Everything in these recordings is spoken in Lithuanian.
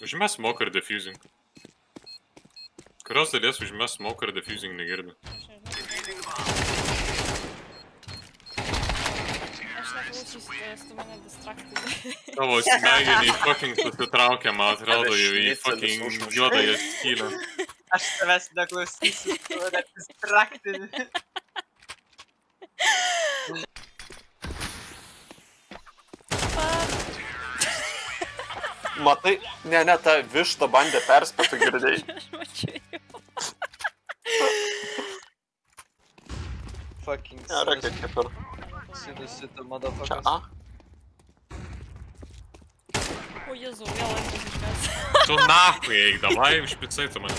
Užmes smoke ir defusing. Kurios dalies užmes smoke ir defusing negirdi? Aš neklausysiu, tu mane distraktini. Tavo smegeniai fucking susitraukia, man atrodo, jau į fucking juodąją skylę. Aš tavęs neklausysiu, tu mane distraktini. Matai, ne, ta višta bandė perspėti, girdėjai. Aš mačiau jau. Fucking Nėra kaip ir. Sinusitu, Čia motherfuckers. A. O Jezu, vėl antis išmes. Tu nahui eik, davai, užpicai tu mane.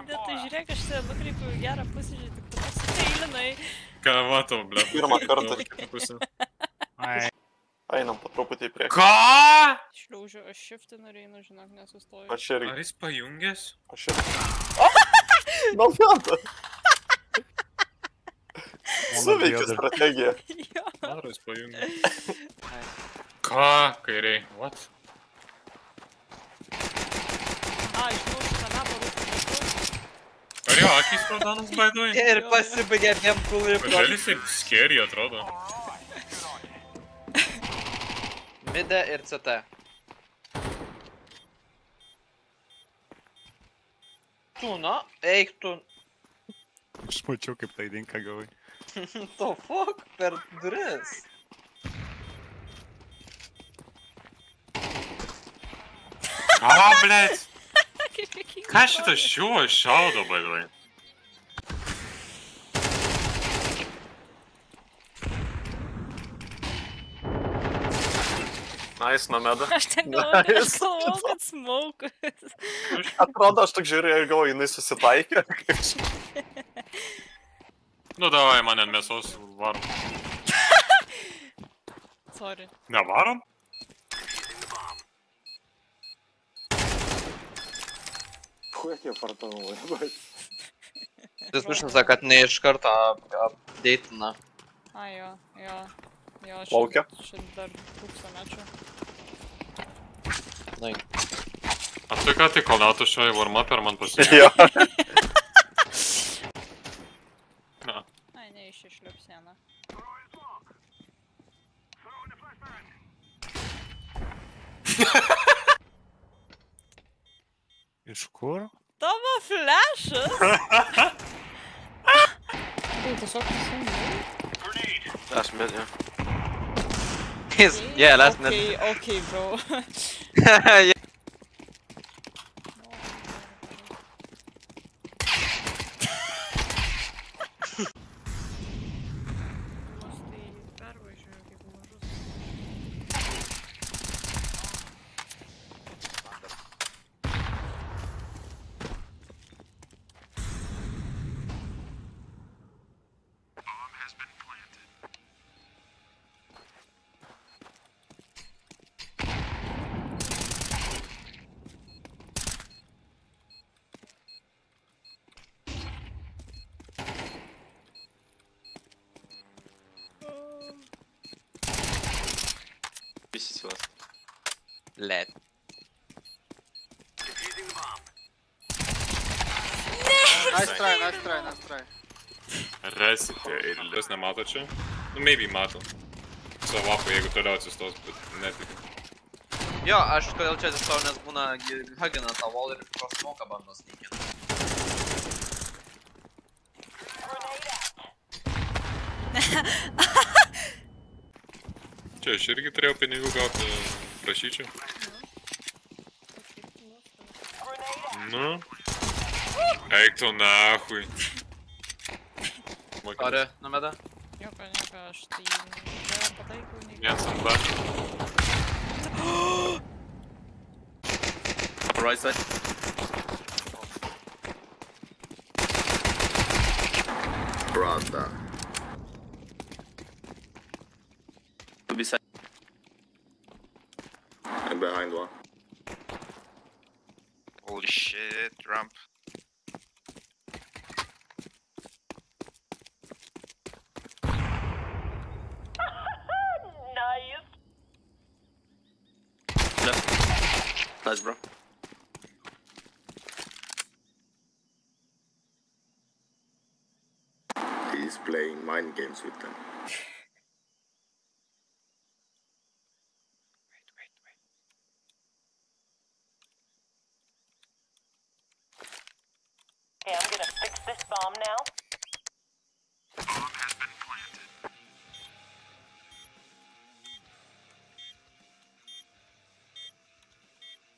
Bet tai žiūrėk, aš te nukreipiu į gerą pusę, tik tu pasiteilinai. Ką matau, ble. Pirmą kartą. Einam po truputį į priekį. Ką? Šliaužiu, aš shiftinu ir einu, žinok, nesustoju. Aš irgi. Ar jis pajungęs? Aš irgi. Naujantą. Suveikė strategija. Jo. Ar jis pajungęs? Ką? Kairiai. What? A, žinau, šitą mapą rūpų metu. Ar jo akys raudonas, by the way? Ir pasibaigė abiem kulipom. Kodėl jisai scary atrodo? Mide ir CT. Tūno, eik tu. Aš mačiau, kaip tai dinka gavai. To fuck per duris. A, blėt! Ką šitas šiuo šaudo, by the way? Nice, Nomeda. Aš ten galvoju, kad smaukus. Atrodo, aš tik žiūrėjau ir galvoju, jinai susitaikė. Nu, davai, man ant mėsos varom. Sorry. Nevarom? Puikiai partanuoju, bet... Diskusija, kad ne iš karto update'ina. A, jo. Jo, Laukia? šit dar trūksta mečio. Nai. A tu ką tik kolautų šioji warm-up ir man pasiekė? Jo. Na. Ai, neišliup sieną. Iš kur? Tavo flashas? Tai tiesiog teisingai. Aš mid, jo. Yeah, last mid. Okay, bro. Yeah. Led. Nice try. Rasite ir kas nemato čia? Nu, maybe mato. Savapo, jeigu toliau atsistos, bet netikiu. Jo, aš kodėl čia atsistojau, nes būna hagina tą wall ir pro smoką bando sneakint. Čia aš irgi turėjau pinigų gauti, prašyčiau. Nu. Eik tu nahui. Sorry, Nomeda. Nieko, aš tai nepataikau nei. Viens ant B. Right side. Brother. To be side. And behind one. Holy shit, ramp. Nice, bro. He's playing mind games with them. Okay, I'm gonna fix this bomb now.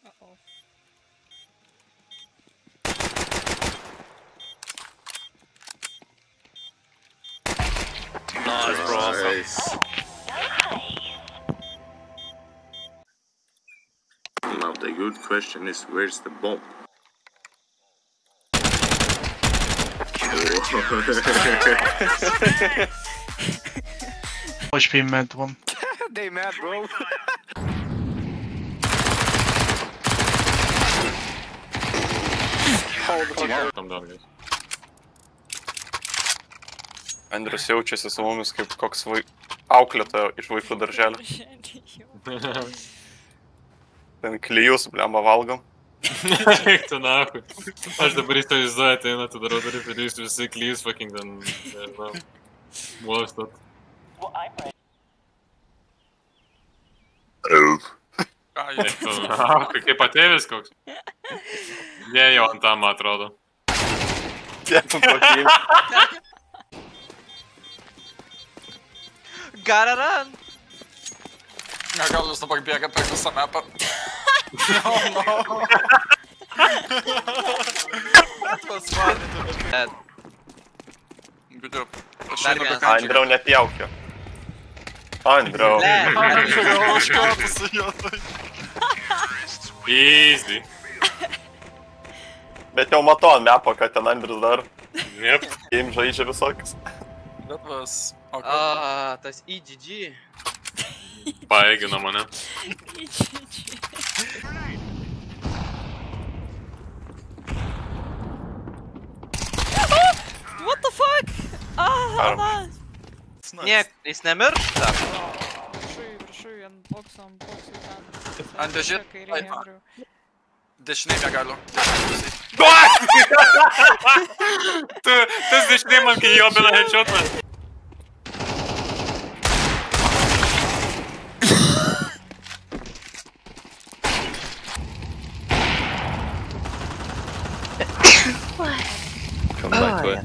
Uh-oh. Nice, bro. Nice. Now the good question is, where's the bomb? HP mid one. They mad, bro. Tam dar gas. Andrius jaučiasi su mumis kaip koks auklėtojo iš vaikų darželio. Ten klijus, blemba, valgom. Eik tu nahui. Aš dabar įsivaizduoju, ateina, tu darau dar įpėdėjus visi klijus fucking ten, nežinau, muostot. Well, I'm ready. Eik tu nahui, kaip ateivis koks. Jie jau ant tam atrodo. Jie tu tokį. Gotta run! Gal jūs dabar bėga per visą mapą? That was fun. Dead. Good job. Dar vienas. Andriau, nepjaukio. Andriau. Easy. Bet jau matau ant mepo, kad ten Andrius dar Yep. game žaidžia visokius. That was awkward. Ah, tas EGG. Paėgino mane. What the fuck? Ah, na. Nie, jis nemiršta. Viršui, ant bokso ten. Ant dėžės? Kairėje, Andriu. Dešiniai mėgaliu. Tas dešiniai man kai jobina headshotą. Come back to it.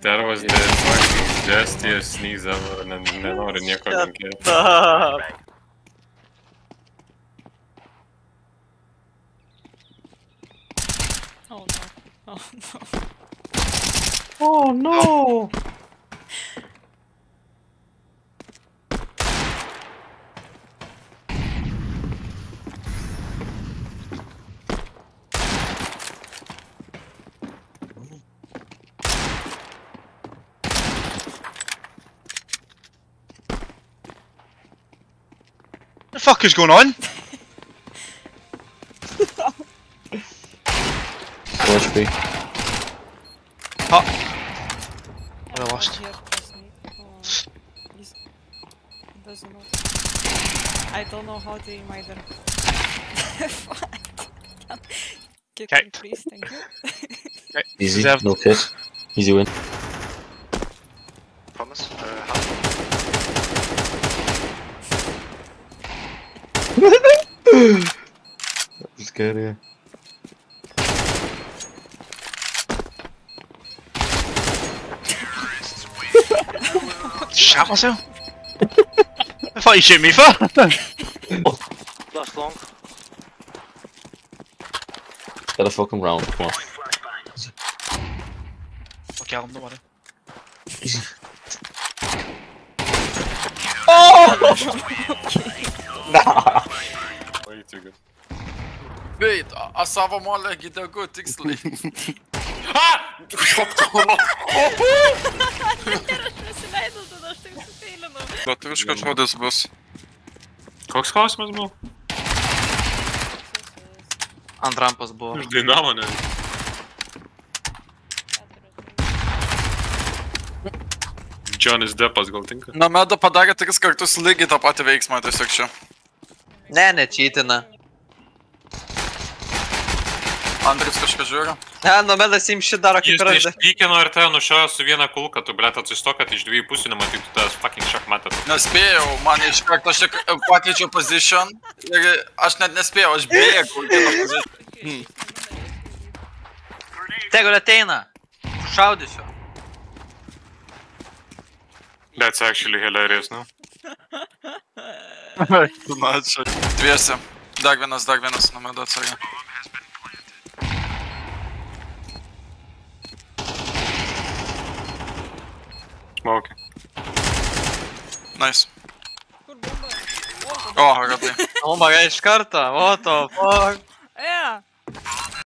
That was the fucking justiest sneeze ever, nenori nieko linkėti. Oh no. Oh no. Oh no! What the fuck is going on? HP. I lost. Doesn't know. I don't know how to aim either. Get Okay. me, please, thank you. Easy, Deserved. no kiss. Easy win. Promise. That was scary. Yeah. Shot myself? I thought you shoot me for. Last long. Get a fucking round, come on. Okay, I'm not worried. Easy. Nah! Way too good. Wait, a savo molę gydegu tiksliai. Ir aš nusileidau, tada aš taip sufeilinau. Lietuviškas žodis bus. Koks klausimas buvo? Ant rampos buvo. Uždainavo, ne? Johnny's Deppas gal tinka? Nameda padarė 3 kartus lygiai tą patį veiksmą tiesiog čia. Ne, nečytina. Andrius kažką žiūri. Ne, Nomedas jums šit daro kaip Jis ir aš. išpykino ir tave nušiojo su viena kulka, tu blėt atsisto, kad iš 2 pusių nematytų tas fucking šachmatas. Nespėjau, man iš karto aš tik pakeičiau position ir aš net nespėjau, aš bėgu. Tegul ateina. Šaudysiu. That's actually hilarious, no? Na, čia. Dviesi. Dar vienas, Nomeda atsargia. Smoke. Nice. Kur bomba? O, radai. Omega iš karto, what the fuck.